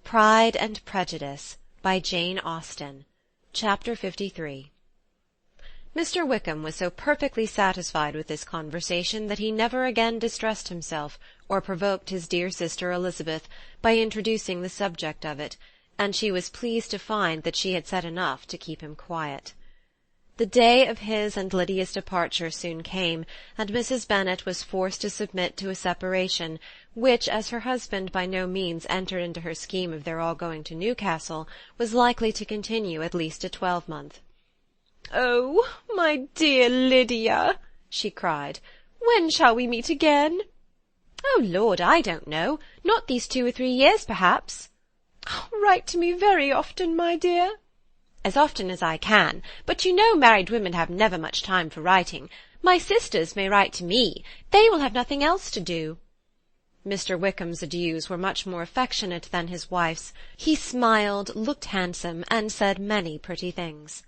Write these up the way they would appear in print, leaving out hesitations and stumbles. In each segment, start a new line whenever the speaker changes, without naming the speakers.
Pride and Prejudice by Jane Austen. Chapter 53. Mr. Wickham was so perfectly satisfied with this conversation that he never again distressed himself or provoked his dear sister Elizabeth by introducing the subject of it, and she was pleased to find that she had said enough to keep him quiet. The day of his and Lydia's departure soon came, and Mrs. Bennet was forced to submit to a separation, which, as her husband by no means entered into her scheme of their all going to Newcastle, was likely to continue at least a 12-month.
"Oh, my dear Lydia," she cried, "when shall we meet again?"
"Oh, Lord, I don't know. Not these 2 or 3 years, perhaps."
"Write to me very often, my dear."
"As often as I can, but you know married women have never much time for writing. My sisters may write to me. They will have nothing else to do." Mr. Wickham's adieus were much more affectionate than his wife's. He smiled, looked handsome, and said many pretty things.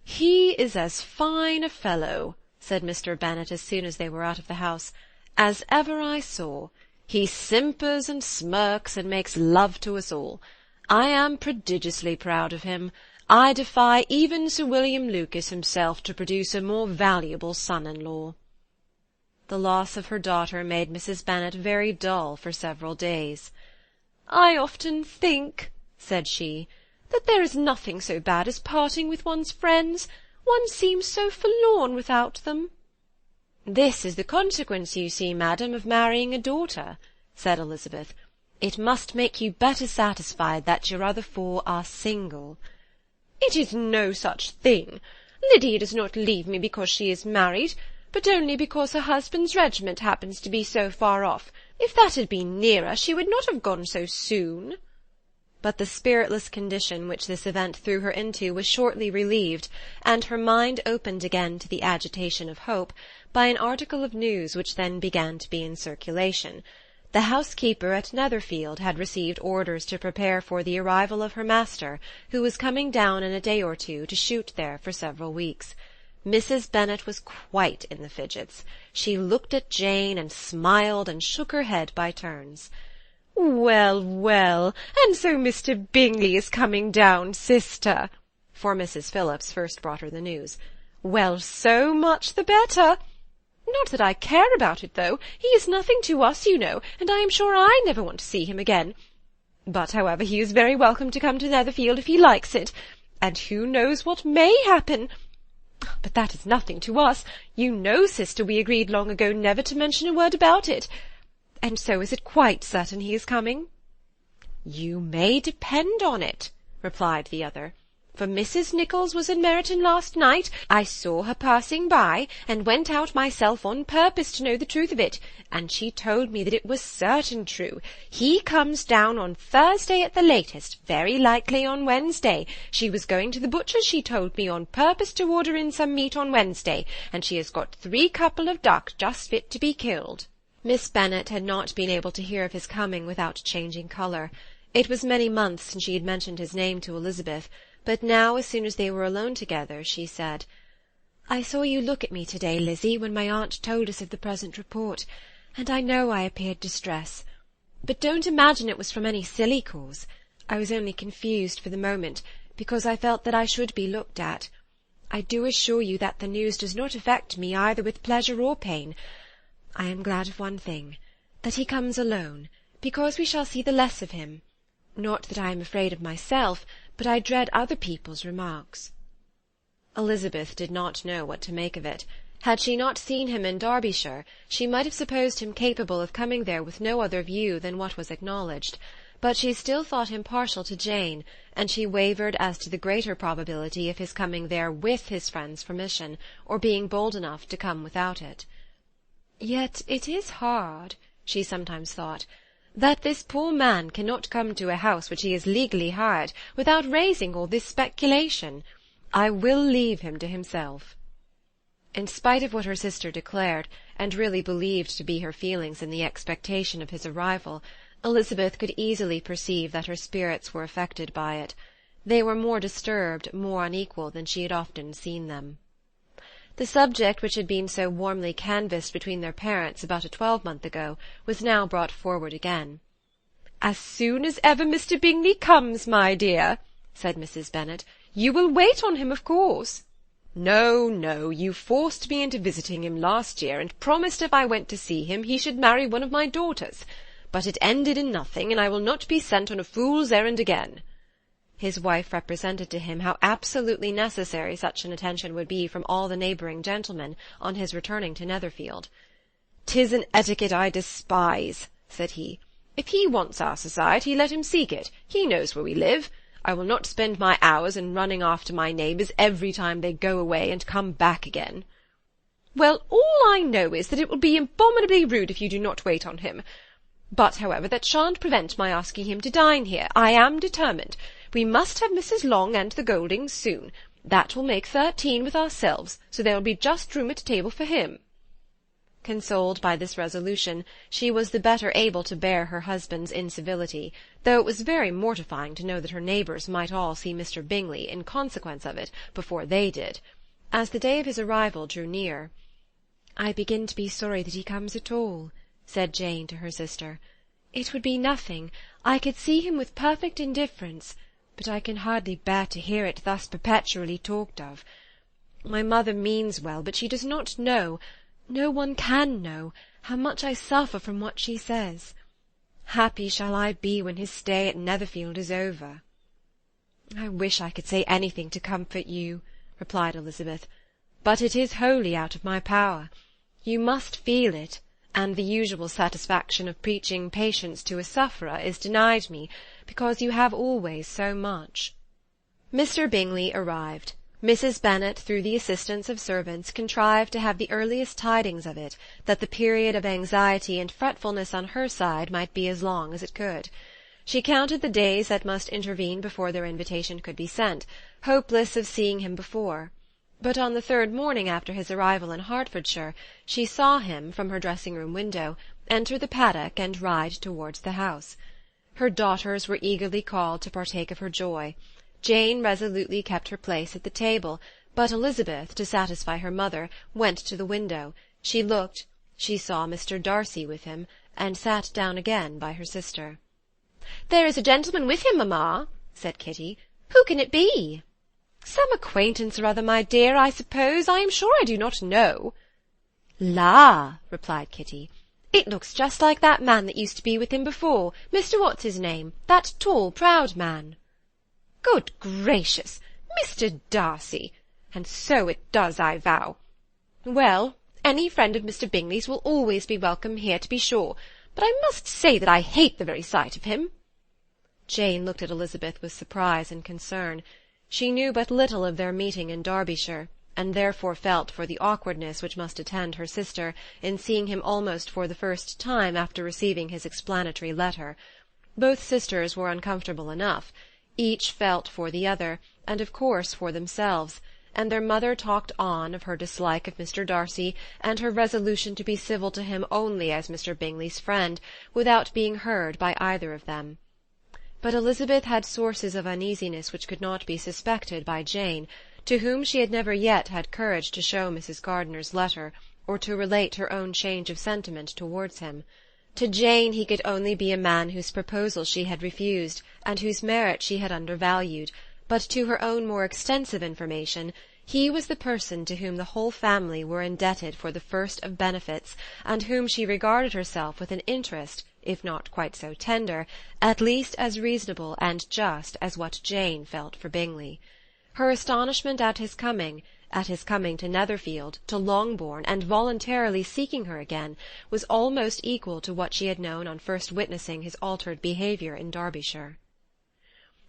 "He is as fine a fellow," said Mr. Bennet as soon as they were out of the house, "as ever I saw. He simpers and smirks and makes love to us all. I am prodigiously proud of him. I defy even Sir William Lucas himself to produce a more valuable son-in-law."
The loss of her daughter made Mrs. Bennet very dull for several days.
"I often think," said she, "that there is nothing so bad as parting with one's friends. One seems so forlorn without them."
"This is the consequence, you see, madam, of marrying a daughter," said Elizabeth. "It must make you better satisfied that your other 4 are single."
"It is no such thing. Lydia does not leave me because she is married, but only because her husband's regiment happens to be so far off. If that had been nearer, she would not have gone so soon."
But the spiritless condition which this event threw her into was shortly relieved, and her mind opened again to the agitation of hope, by an article of news which then began to be in circulation. The housekeeper at Netherfield had received orders to prepare for the arrival of her master, who was coming down in a day or 2 to shoot there for several weeks. Mrs. Bennet was quite in the fidgets. She looked at Jane, and smiled and shook her head by turns.
"Well, well, and so Mr. Bingley is coming down, sister," for Mrs. Phillips first brought her the news. "Well, so much the better. Not that I care about it, though. He is nothing to us, you know, and I am sure I never want to see him again. But, however, he is very welcome to come to Netherfield if he likes it, and who knows what may happen? But that is nothing to us. You know, sister, we agreed long ago never to mention a word about it. And so is it quite certain he is coming?" "You may depend on it," replied the other, "for Mrs. Nicholls was in Meryton last night. I saw her passing by, and went out myself on purpose to know the truth of it, and she told me that it was certain true. He comes down on Thursday at the latest, very likely on Wednesday. She was going to the butcher's, she told me, on purpose to order in some meat on Wednesday, and she has got 3 couple of duck just fit to be killed." Miss Bennet had not been able to hear of his coming without changing colour. It was many months since she had mentioned his name to Elizabeth, but now, as soon as they were alone together, she said, "I saw you look at me to-day, Lizzie, when my aunt told us of the present report, and I know I appeared distressed. But don't imagine it was from any silly cause. I was only confused for the moment, because I felt that I should be looked at. I do assure you that the news does not affect me either with pleasure or pain. I am glad of one thing, that he comes alone, because we shall see the less of him. Not that I am afraid of myself, but I dread other people's remarks." Elizabeth did not know what to make of it. Had she not seen him in Derbyshire, she might have supposed him capable of coming there with no other view than what was acknowledged, but she still thought him partial to Jane, and she wavered as to the greater probability of his coming there with his friend's permission, or being bold enough to come without it. "Yet it is hard," she sometimes thought, "that this poor man cannot come to a house which he has legally hired, without raising all this speculation. I will leave him to himself." In spite of what her sister declared, and really believed to be her feelings in the expectation of his arrival, Elizabeth could easily perceive that her spirits were affected by it. They were more disturbed, more unequal than she had often seen them. The subject which had been so warmly canvassed between their parents about a 12-month ago was now brought forward again. "As soon as ever Mr. Bingley comes, my dear," said Mrs. Bennet. "You will wait on him, of course." "No, no, you forced me into visiting him last year, and promised if I went to see him he should marry one of my daughters. But it ended in nothing, and I will not be sent on a fool's errand again." His wife represented to him how absolutely necessary such an attention would be from all the neighbouring gentlemen on his returning to Netherfield. "'Tis an etiquette I despise," said he. "If he wants our society, let him seek it. He knows where we live. I will not spend my hours in running after my neighbours every time they go away and come back again." "Well, all I know is that it will be abominably rude if you do not wait on him. But, however, that shan't prevent my asking him to dine here. I am determined. We must have Mrs. Long and the Goldings soon. That will make 13 with ourselves, so there will be just room at table for him." Consoled by this resolution, she was the better able to bear her husband's incivility, though it was very mortifying to know that her neighbours might all see Mr. Bingley, in consequence of it, before they did. As the day of his arrival drew near, "I begin to be sorry that he comes at all," said Jane to her sister. "It would be nothing. I could see him with perfect indifference, but I can hardly bear to hear it thus perpetually talked of. My mother means well, but she does not know, no one can know, how much I suffer from what she says. Happy shall I be when his stay at Netherfield is over." "I wish I could say anything to comfort you," replied Elizabeth, "but it is wholly out of my power. You must feel it, and the usual satisfaction of preaching patience to a sufferer is denied me, because you have always so much." Mr. Bingley arrived. Mrs. Bennet, through the assistance of servants, contrived to have the earliest tidings of it, that the period of anxiety and fretfulness on her side might be as long as it could. She counted the days that must intervene before their invitation could be sent, hopeless of seeing him before. But on the third morning after his arrival in Hertfordshire, she saw him, from her dressing-room window, enter the paddock and ride towards the house. Her daughters were eagerly called to partake of her joy. Jane resolutely kept her place at the table, but Elizabeth, to satisfy her mother, went to the window. She looked, she saw Mr. Darcy with him, and sat down again by her sister. "There is a gentleman with him, mamma," said Kitty. "Who can it be?" "Some acquaintance or other, my dear, I suppose. I am sure I do not know." "La!" replied Kitty, "it looks just like that man that used to be with him before, Mr. What's-his-name, that tall, proud man." "Good gracious! Mr. Darcy! And so it does, I vow. Well, any friend of Mr. Bingley's will always be welcome here, to be sure, but I must say that I hate the very sight of him." Jane looked at Elizabeth with surprise and concern. She knew but little of their meeting in Derbyshire, and therefore felt for the awkwardness which must attend her sister in seeing him almost for the first time after receiving his explanatory letter. Both sisters were uncomfortable enough. Each felt for the other, and of course for themselves, and their mother talked on of her dislike of Mr. Darcy, and her resolution to be civil to him only as Mr. Bingley's friend, without being heard by either of them. But Elizabeth had sources of uneasiness which could not be suspected by Jane, to whom she had never yet had courage to show Mrs. Gardiner's letter, or to relate her own change of sentiment towards him. To Jane he could only be a man whose proposal she had refused, and whose merit she had undervalued, but to her own more extensive information, he was the person to whom the whole family were indebted for the first of benefits, and whom she regarded herself with an interest, if not quite so tender, at least as reasonable and just as what Jane felt for Bingley. Her astonishment at his coming to Netherfield, to Longbourn, and voluntarily seeking her again, was almost equal to what she had known on first witnessing his altered behaviour in Derbyshire.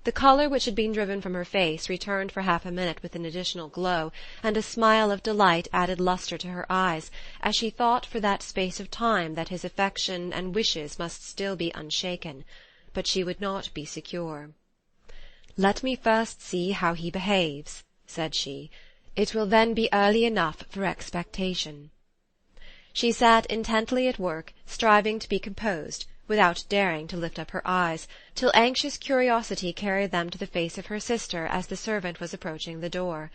The colour which had been driven from her face returned for half a minute with an additional glow, and a smile of delight added lustre to her eyes, as she thought for that space of time that his affection and wishes must still be unshaken. But she would not be secure. "Let me first see how he behaves," said she. "It will then be early enough for expectation." She sat intently at work, striving to be composed, without daring to lift up her eyes, till anxious curiosity carried them to the face of her sister as the servant was approaching the door.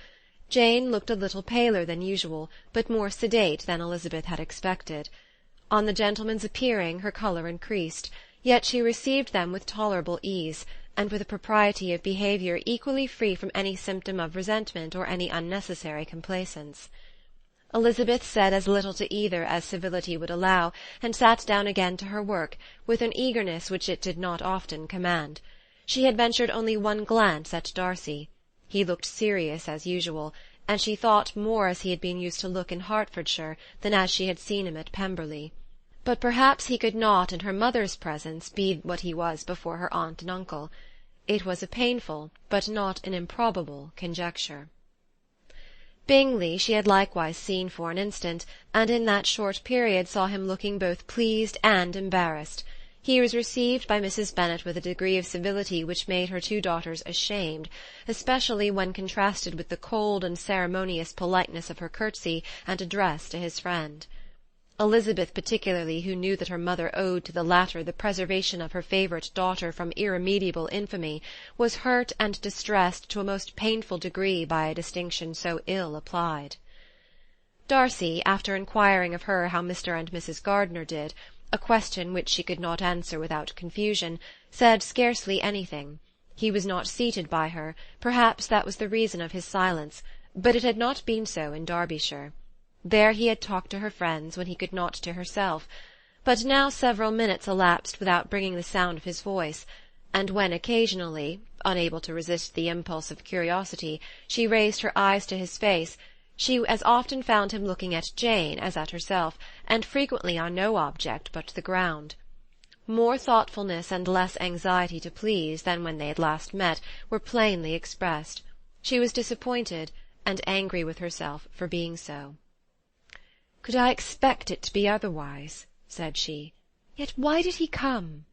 Jane looked a little paler than usual, but more sedate than Elizabeth had expected. On the gentleman's appearing, her colour increased.
yet she received them with tolerable ease, and with a propriety of behaviour equally free from any symptom of resentment or any unnecessary complaisance. Elizabeth said as little to either as civility would allow, and sat down again to her work, with an eagerness which it did not often command. She had ventured only one glance at Darcy. He looked serious as usual, and she thought more as he had been used to look in Hertfordshire than as she had seen him at Pemberley. But perhaps he could not, in her mother's presence, be what he was before her aunt and uncle. It was a painful, but not an improbable, conjecture. Bingley she had likewise seen for an instant, and in that short period saw him looking both pleased and embarrassed. He was received by Mrs. Bennet with a degree of civility which made her two daughters ashamed, especially when contrasted with the cold and ceremonious politeness of her curtsy and address to his friend. Elizabeth particularly, who knew that her mother owed to the latter the preservation of her favourite daughter from irremediable infamy, was hurt and distressed to a most painful degree by a distinction so ill applied. Darcy, after inquiring of her how Mr. and Mrs. Gardiner did, a question which she could not answer without confusion, said scarcely anything. He was not seated by her, perhaps that was the reason of his silence, but it had not been so in Derbyshire. There he had talked to her friends when he could not to herself, but now several minutes elapsed without bringing the sound of his voice, and when occasionally, unable to resist the impulse of curiosity, she raised her eyes to his face, she as often found him looking at Jane as at herself, and frequently on no object but the ground. More thoughtfulness and less anxiety to please than when they had last met were plainly expressed. She was disappointed, and angry with herself for being so. "Could I expect it to be otherwise?" said she. "Yet why did he come?"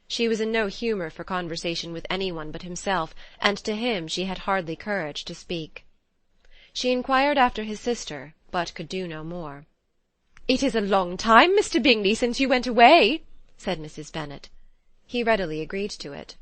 She was in no humour for conversation with anyone but himself, and to him she had hardly courage to speak. She inquired after his sister, but could do no more. "It is a long time, Mr. Bingley, since you went away," said Mrs. Bennet. He readily agreed to it.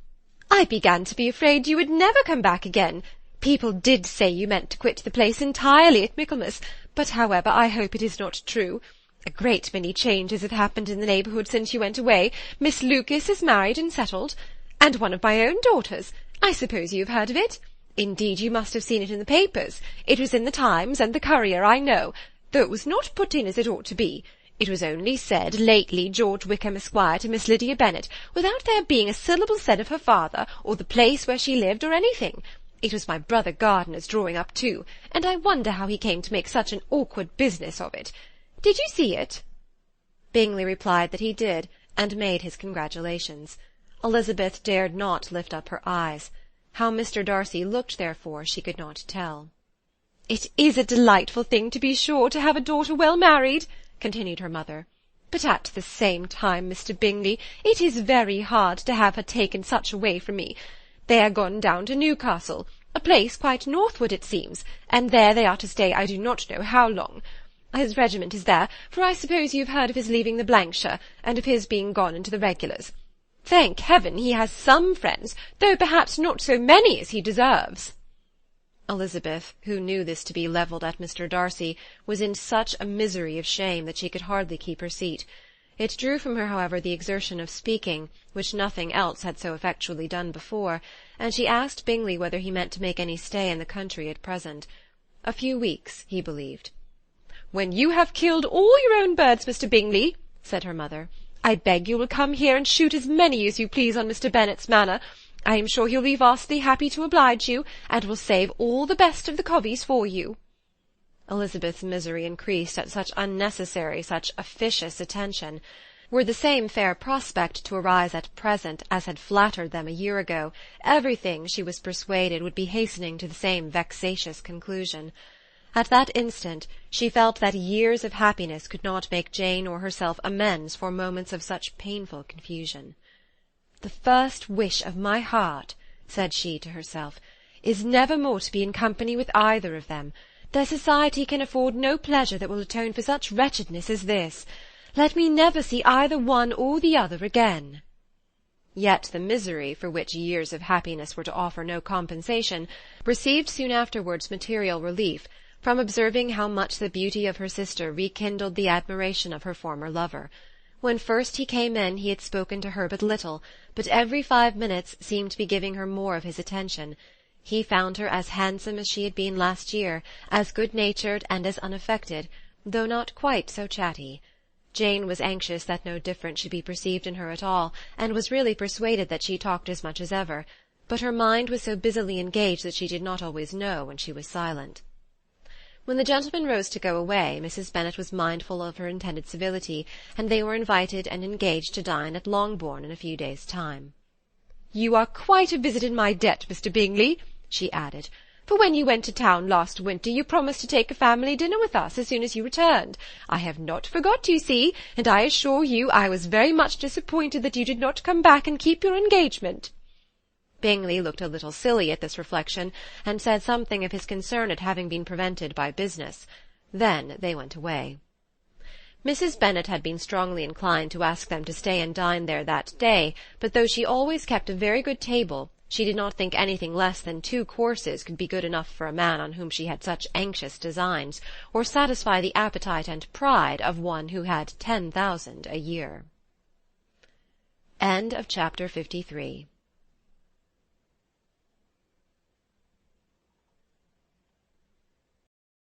"I began to be afraid you would never come back again. People did say you meant to quit the place entirely at Michaelmas, but however I hope it is not true. A great many changes have happened in the neighbourhood since you went away. Miss Lucas is married and settled, and one of my own daughters. I suppose you have heard of it. Indeed, you must have seen it in the papers. It was in the Times and the Courier, I know, though it was not put in as it ought to be. It was only said, lately George Wickham, Esquire, to Miss Lydia Bennet, without there being a syllable said of her father, or the place where she lived, or anything. It was my brother Gardiner's drawing up too, and I wonder how he came to make such an awkward business of it. Did you see it?" Bingley replied that he did, and made his congratulations. Elizabeth dared not lift up her eyes. How Mr. Darcy looked, therefore, she could not tell. "It is a delightful thing, to be sure, to have a daughter well married," continued her mother. "But at the same time, Mr. Bingley, it is very hard to have her taken such away from me. They are gone down to Newcastle, a place quite northward, it seems, and there they are to stay I do not know how long. His regiment is there, for I suppose you have heard of his leaving the Blankshire, and of his being gone into the regulars. Thank heaven he has some friends, though perhaps not so many as he deserves." Elizabeth, who knew this to be levelled at Mr. Darcy, was in such a misery of shame that she could hardly keep her seat. It drew from her, however, the exertion of speaking, which nothing else had so effectually done before, and she asked Bingley whether he meant to make any stay in the country at present. A few weeks, he believed. "When you have killed all your own birds, Mr. Bingley," said her mother, "I beg you will come here and shoot as many as you please on Mr. Bennet's manor. I am sure he'll be vastly happy to oblige you, and will save all the best of the coveys for you." Elizabeth's misery increased at such unnecessary, such officious attention. Were the same fair prospect to arise at present as had flattered them a year ago, everything, she was persuaded, would be hastening to the same vexatious conclusion. At that instant she felt that years of happiness could not make Jane or herself amends for moments of such painful confusion. "The first wish of my heart," said she to herself, "is never more to be in company with either of them. Their society can afford no pleasure that will atone for such wretchedness as this. Let me never see either one or the other again." Yet the misery, for which years of happiness were to offer no compensation, received soon afterwards material relief, from observing how much the beauty of her sister rekindled the admiration of her former lover. When first he came in he had spoken to her but little, but every 5 minutes seemed to be giving her more of his attention. He found her as handsome as she had been last year, as good-natured and as unaffected, though not quite so chatty. Jane was anxious that no difference should be perceived in her at all, and was really persuaded that she talked as much as ever, but her mind was so busily engaged that she did not always know when she was silent. When the gentlemen rose to go away, Mrs. Bennet was mindful of her intended civility, and they were invited and engaged to dine at Longbourn in a few days' time.
"You are quite a visit in my debt, Mr. Bingley," she added, "for when you went to town last winter you promised to take a family dinner with us as soon as you returned. I have not forgot, you see, and I assure you I was very much disappointed that you did not come back and keep your engagement."
Bingley looked a little silly at this reflection, and said something of his concern at having been prevented by business. Then they went away. Mrs. Bennet had been strongly inclined to ask them to stay and dine there that day, but though she always kept a very good table, she did not think anything less than 2 courses could be good enough for a man on whom she had such anxious designs, or satisfy the appetite and pride of one who had 10,000 a year. Chapter 53